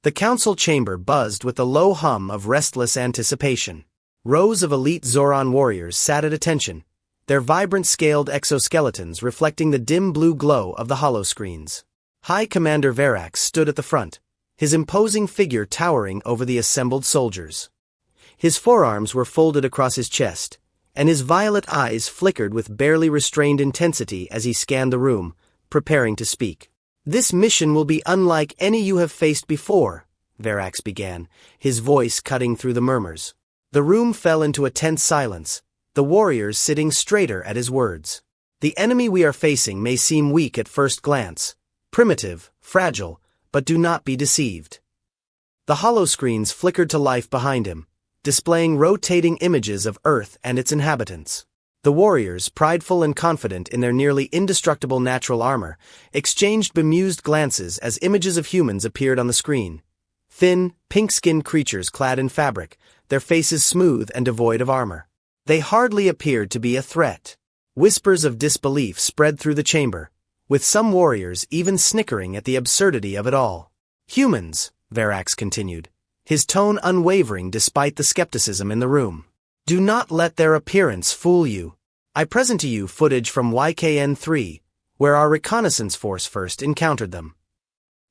The council chamber buzzed with the low hum of restless anticipation. Rows of elite Zoran warriors sat at attention, their vibrant scaled exoskeletons reflecting the dim blue glow of the holoscreens. High Commander Verax stood at the front, his imposing figure towering over the assembled soldiers. His forearms were folded across his chest, and his violet eyes flickered with barely restrained intensity as he scanned the room, preparing to speak. "This mission will be unlike any you have faced before," Verax began, his voice cutting through the murmurs. The room fell into a tense silence, the warriors sitting straighter at his words. "The enemy we are facing may seem weak at first glance, primitive, fragile, but do not be deceived." The holoscreens flickered to life behind him, displaying rotating images of Earth and its inhabitants. The warriors, prideful and confident in their nearly indestructible natural armor, exchanged bemused glances as images of humans appeared on the screen. Thin, pink-skinned creatures clad in fabric, their faces smooth and devoid of armor. They hardly appeared to be a threat. Whispers of disbelief spread through the chamber, with some warriors even snickering at the absurdity of it all. "Humans," Verax continued, his tone unwavering despite the skepticism in the room. "Do not let their appearance fool you. I present to you footage from YKN-3, where our reconnaissance force first encountered them."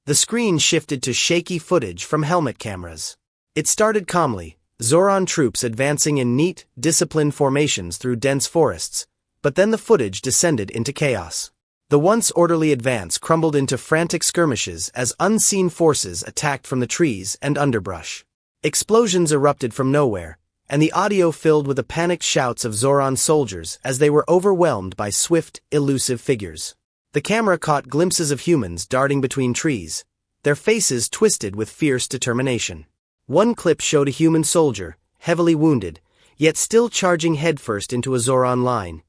The screen shifted to shaky footage from helmet cameras. It started calmly, Zoran troops advancing in neat, disciplined formations through dense forests, but then the footage descended into chaos. The once orderly advance crumbled into frantic skirmishes as unseen forces attacked from the trees and underbrush. Explosions erupted from nowhere, and the audio filled with the panicked shouts of Zoran soldiers as they were overwhelmed by swift, elusive figures. The camera caught glimpses of humans darting between trees, their faces twisted with fierce determination. One clip showed a human soldier, heavily wounded, yet still charging headfirst into a Zoran line,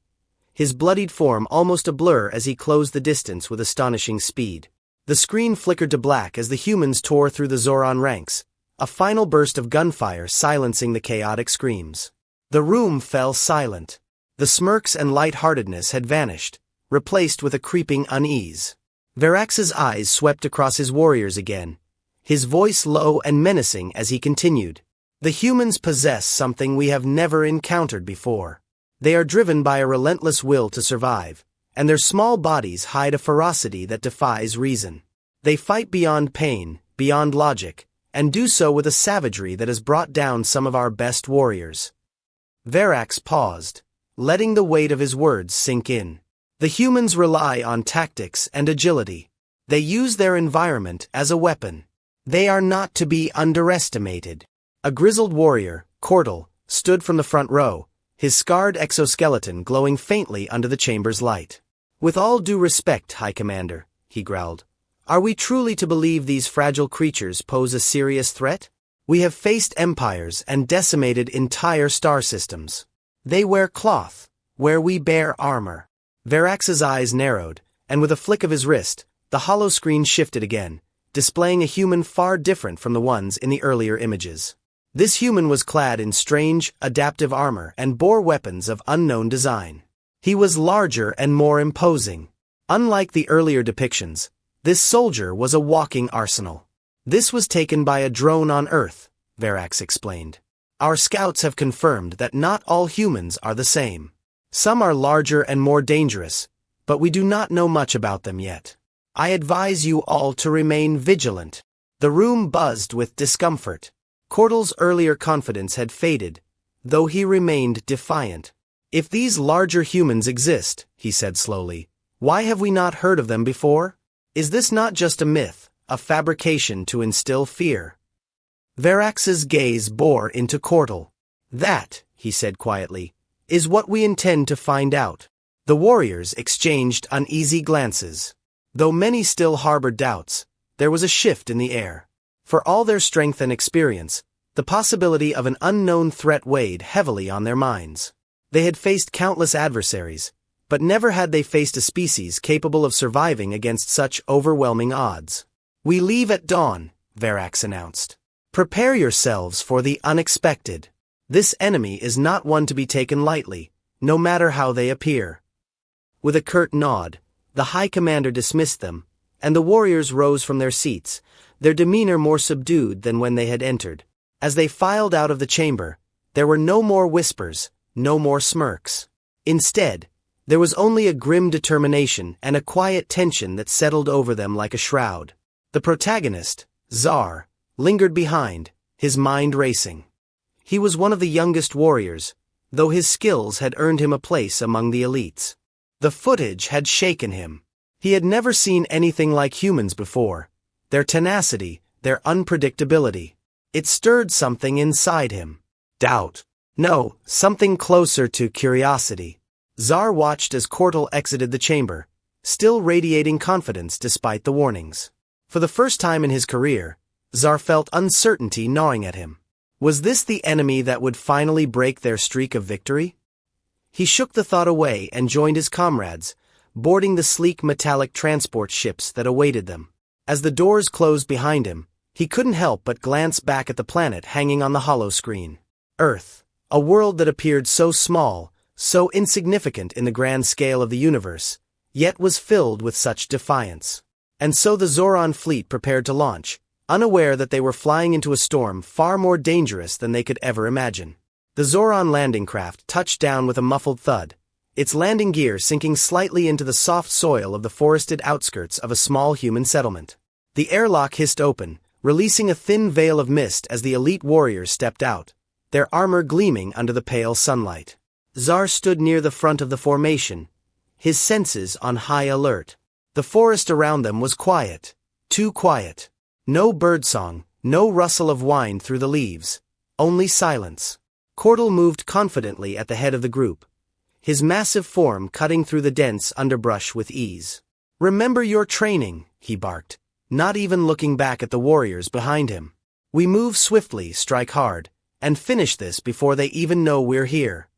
his bloodied form almost a blur as he closed the distance with astonishing speed. The screen flickered to black as the humans tore through the Zoran ranks, a final burst of gunfire silencing the chaotic screams. The room fell silent. The smirks and light-heartedness had vanished, replaced with a creeping unease. Verax's eyes swept across his warriors again, his voice low and menacing as he continued. "The humans possess something we have never encountered before. They are driven by a relentless will to survive, and their small bodies hide a ferocity that defies reason. They fight beyond pain, beyond logic, and do so with a savagery that has brought down some of our best warriors." Verax paused, letting the weight of his words sink in. "The humans rely on tactics and agility. They use their environment as a weapon. They are not to be underestimated." A grizzled warrior, Cordal, stood from the front row, his scarred exoskeleton glowing faintly under the chamber's light. "With all due respect, High Commander," he growled, "are we truly to believe these fragile creatures pose a serious threat? We have faced empires and decimated entire star systems. They wear cloth, where we bear armor." Verax's eyes narrowed, and with a flick of his wrist, the holoscreen shifted again, displaying a human far different from the ones in the earlier images. This human was clad in strange, adaptive armor and bore weapons of unknown design. He was larger and more imposing. Unlike the earlier depictions, this soldier was a walking arsenal. "This was taken by a drone on Earth," Verax explained. "Our scouts have confirmed that not all humans are the same. Some are larger and more dangerous, but we do not know much about them yet. I advise you all to remain vigilant." The room buzzed with discomfort. Cordal's earlier confidence had faded, though he remained defiant. "If these larger humans exist," he said slowly, "why have we not heard of them before? Is this not just a myth, a fabrication to instill fear?" Verax's gaze bore into Cordal. "That," he said quietly, "is what we intend to find out." The warriors exchanged uneasy glances. Though many still harbored doubts, there was a shift in the air. For all their strength and experience, the possibility of an unknown threat weighed heavily on their minds. They had faced countless adversaries, but never had they faced a species capable of surviving against such overwhelming odds. "We leave at dawn," Verax announced. "Prepare yourselves for the unexpected. This enemy is not one to be taken lightly, no matter how they appear." With a curt nod, the High Commander dismissed them, and the warriors rose from their seats, their demeanor more subdued than when they had entered. As they filed out of the chamber, there were no more whispers, no more smirks. Instead, there was only a grim determination and a quiet tension that settled over them like a shroud. The protagonist, Zar, lingered behind, his mind racing. He was one of the youngest warriors, though his skills had earned him a place among the elites. The footage had shaken him. He had never seen anything like humans before. Their tenacity, their unpredictability. It stirred something inside him. Doubt. No, something closer to curiosity. Zar watched as Cortal exited the chamber, still radiating confidence despite the warnings. For the first time in his career, Zar felt uncertainty gnawing at him. Was this the enemy that would finally break their streak of victory? He shook the thought away and joined his comrades, boarding the sleek metallic transport ships that awaited them. As the doors closed behind him, he couldn't help but glance back at the planet hanging on the holoscreen. Earth, a world that appeared so small, so insignificant in the grand scale of the universe, yet was filled with such defiance. And so the Zoran fleet prepared to launch, unaware that they were flying into a storm far more dangerous than they could ever imagine. The Zoran landing craft touched down with a muffled thud, its landing gear sinking slightly into the soft soil of the forested outskirts of a small human settlement. The airlock hissed open, releasing a thin veil of mist as the elite warriors stepped out, their armor gleaming under the pale sunlight. Zar stood near the front of the formation, his senses on high alert. The forest around them was quiet, too quiet. No birdsong, no rustle of wind through the leaves, only silence. Cortal moved confidently at the head of the group, his massive form cutting through the dense underbrush with ease. "Remember your training," he barked, not even looking back at the warriors behind him. "We move swiftly, strike hard, and finish this before they even know we're here."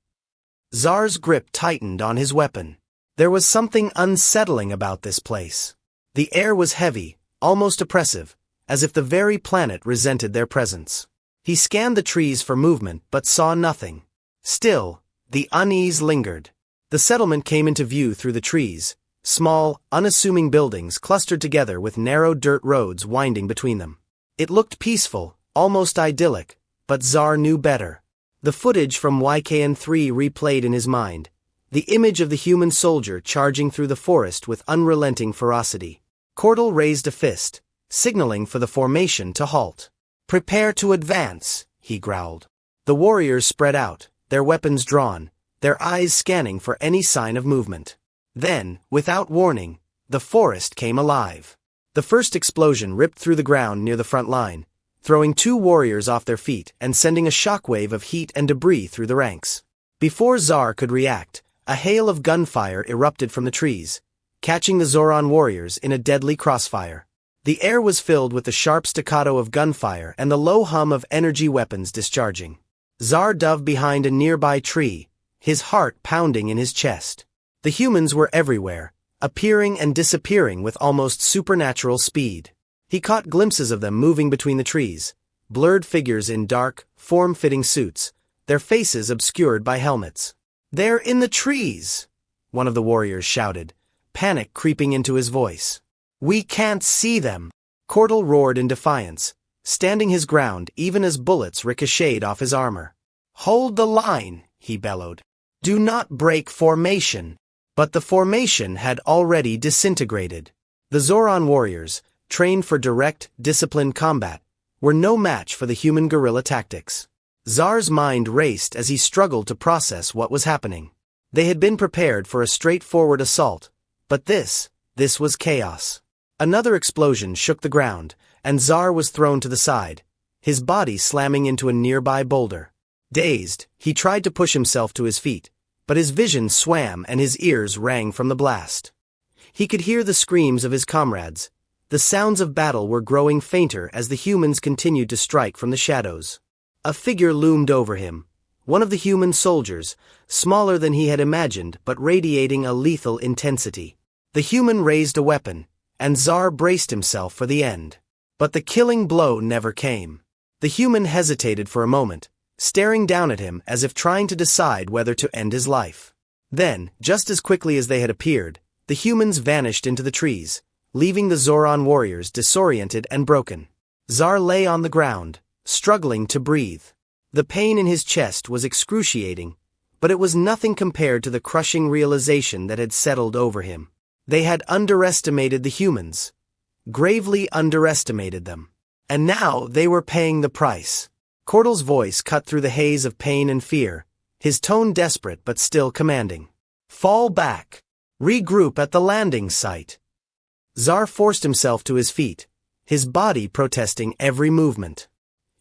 Zar's grip tightened on his weapon. There was something unsettling about this place. The air was heavy, almost oppressive, as if the very planet resented their presence. He scanned the trees for movement but saw nothing. Still, the unease lingered. The settlement came into view through the trees, small, unassuming buildings clustered together with narrow dirt roads winding between them. It looked peaceful, almost idyllic, but Zar knew better. The footage from YKN-3 replayed in his mind, the image of the human soldier charging through the forest with unrelenting ferocity. Cortal raised a fist, signaling for the formation to halt. "Prepare to advance," he growled. The warriors spread out, their weapons drawn, their eyes scanning for any sign of movement. Then, without warning, the forest came alive. The first explosion ripped through the ground near the front line, throwing 2 warriors off their feet and sending a shockwave of heat and debris through the ranks. Before Zar could react, a hail of gunfire erupted from the trees, catching the Zoran warriors in a deadly crossfire. The air was filled with the sharp staccato of gunfire and the low hum of energy weapons discharging. Zar dove behind a nearby tree, his heart pounding in his chest. The humans were everywhere, appearing and disappearing with almost supernatural speed. He caught glimpses of them moving between the trees, blurred figures in dark, form-fitting suits, their faces obscured by helmets. "They're in the trees!" one of the warriors shouted, panic creeping into his voice. "We can't see them!" Cortal roared in defiance, standing his ground even as bullets ricocheted off his armor. "Hold the line," he bellowed. "Do not break formation." But the formation had already disintegrated. The Zoran warriors, trained for direct, disciplined combat, were no match for the human guerrilla tactics. Zar's mind raced as he struggled to process what was happening. They had been prepared for a straightforward assault, but this was chaos. Another explosion shook the ground, and Zar was thrown to the side, his body slamming into a nearby boulder. Dazed, he tried to push himself to his feet, but his vision swam and his ears rang from the blast. He could hear the screams of his comrades. The sounds of battle were growing fainter as the humans continued to strike from the shadows. A figure loomed over him, one of the human soldiers, smaller than he had imagined but radiating a lethal intensity. The human raised a weapon, and Zar braced himself for the end. But the killing blow never came. The human hesitated for a moment, staring down at him as if trying to decide whether to end his life. Then, just as quickly as they had appeared, the humans vanished into the trees, leaving the Zoran warriors disoriented and broken. Zar lay on the ground, struggling to breathe. The pain in his chest was excruciating, but it was nothing compared to the crushing realization that had settled over him. They had underestimated the humans, gravely underestimated them. And now they were paying the price. Cordell's voice cut through the haze of pain and fear, his tone desperate but still commanding. Fall back. Regroup at the landing site. Zar forced himself to his feet, his body protesting every movement.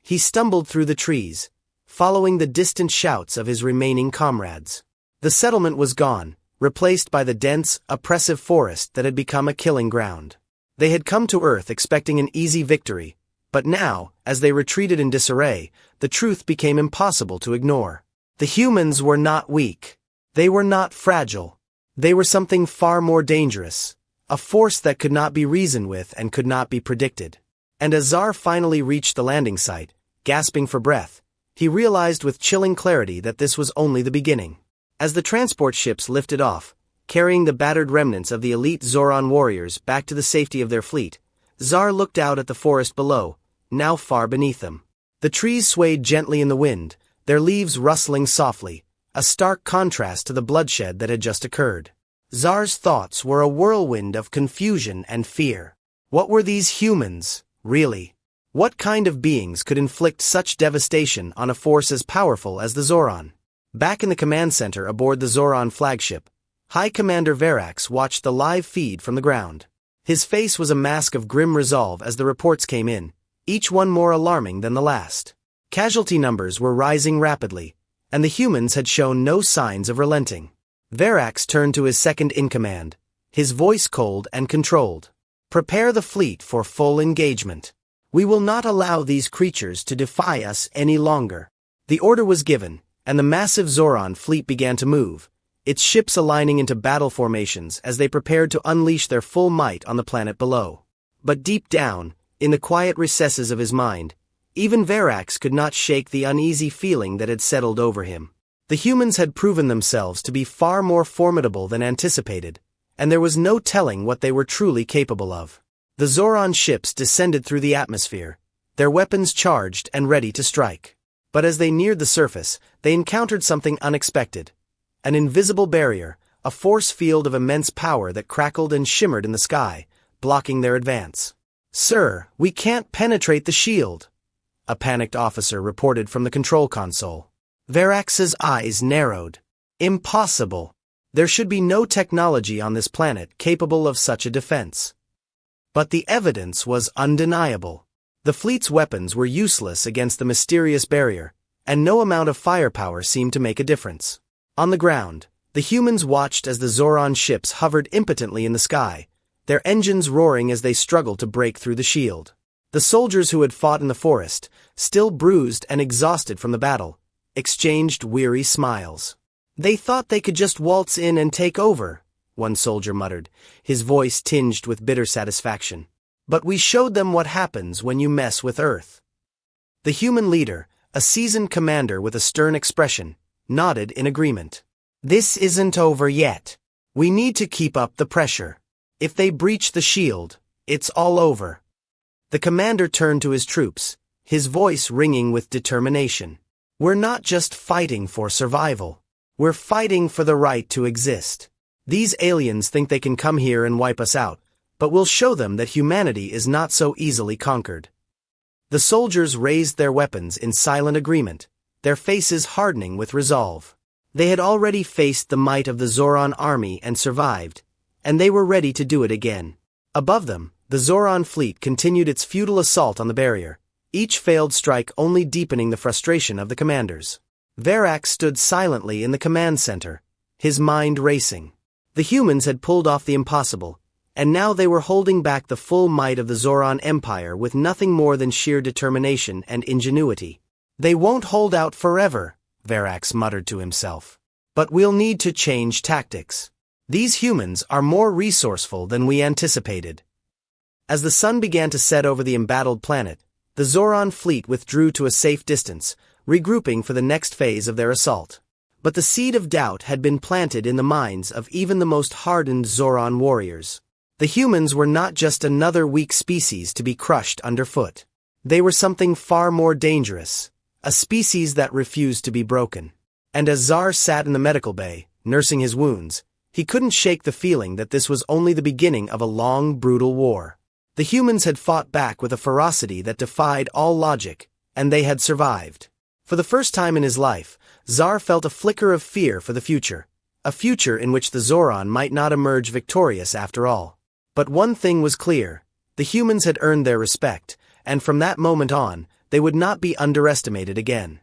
He stumbled through the trees, following the distant shouts of his remaining comrades. The settlement was gone, replaced by the dense, oppressive forest that had become a killing ground. They had come to Earth expecting an easy victory, but now, as they retreated in disarray, the truth became impossible to ignore. The humans were not weak. They were not fragile. They were something far more dangerous, a force that could not be reasoned with and could not be predicted. And as Zar finally reached the landing site, gasping for breath, he realized with chilling clarity that this was only the beginning. As the transport ships lifted off, carrying the battered remnants of the elite Zoran warriors back to the safety of their fleet, Zar looked out at the forest below, now far beneath them. The trees swayed gently in the wind, their leaves rustling softly, a stark contrast to the bloodshed that had just occurred. Zar's thoughts were a whirlwind of confusion and fear. What were these humans, really? What kind of beings could inflict such devastation on a force as powerful as the Zoran? Back in the command center aboard the Zoran flagship, High Commander Verax watched the live feed from the ground. His face was a mask of grim resolve as the reports came in, each one more alarming than the last. Casualty numbers were rising rapidly, and the humans had shown no signs of relenting. Verax turned to his second-in-command, his voice cold and controlled. Prepare the fleet for full engagement. We will not allow these creatures to defy us any longer. The order was given, and the massive Zoran fleet began to move, its ships aligning into battle formations as they prepared to unleash their full might on the planet below. But deep down, in the quiet recesses of his mind, even Verax could not shake the uneasy feeling that had settled over him. The humans had proven themselves to be far more formidable than anticipated, and there was no telling what they were truly capable of. The Zoran ships descended through the atmosphere, their weapons charged and ready to strike. But as they neared the surface, they encountered something unexpected. An invisible barrier, a force field of immense power that crackled and shimmered in the sky, blocking their advance. Sir, we can't penetrate the shield, a panicked officer reported from the control console. Verax's eyes narrowed. Impossible. There should be no technology on this planet capable of such a defense. But the evidence was undeniable. The fleet's weapons were useless against the mysterious barrier, and no amount of firepower seemed to make a difference. On the ground, the humans watched as the Zoran ships hovered impotently in the sky, their engines roaring as they struggled to break through the shield. The soldiers who had fought in the forest, still bruised and exhausted from the battle, exchanged weary smiles. They thought they could just waltz in and take over, one soldier muttered, his voice tinged with bitter satisfaction. But we showed them what happens when you mess with Earth. The human leader, a seasoned commander with a stern expression, nodded in agreement. This isn't over yet. We need to keep up the pressure. If they breach the shield, it's all over. The commander turned to his troops, his voice ringing with determination. We're not just fighting for survival. We're fighting for the right to exist. These aliens think they can come here and wipe us out, but we'll show them that humanity is not so easily conquered. The soldiers raised their weapons in silent agreement, their faces hardening with resolve. They had already faced the might of the Zoran army and survived, and they were ready to do it again. Above them, the Zoran fleet continued its futile assault on the barrier, each failed strike only deepening the frustration of the commanders. Verax stood silently in the command center, his mind racing. The humans had pulled off the impossible, and now they were holding back the full might of the Zoran Empire with nothing more than sheer determination and ingenuity. They won't hold out forever, Verax muttered to himself. But we'll need to change tactics. These humans are more resourceful than we anticipated. As the sun began to set over the embattled planet, the Zoran fleet withdrew to a safe distance, regrouping for the next phase of their assault. But the seed of doubt had been planted in the minds of even the most hardened Zoran warriors. The humans were not just another weak species to be crushed underfoot. They were something far more dangerous, a species that refused to be broken. And as Zar sat in the medical bay, nursing his wounds, he couldn't shake the feeling that this was only the beginning of a long, brutal war. The humans had fought back with a ferocity that defied all logic, and they had survived. For the first time in his life, Zar felt a flicker of fear for the future, a future in which the Zoran might not emerge victorious after all. But one thing was clear: the humans had earned their respect, and from that moment on, they would not be underestimated again.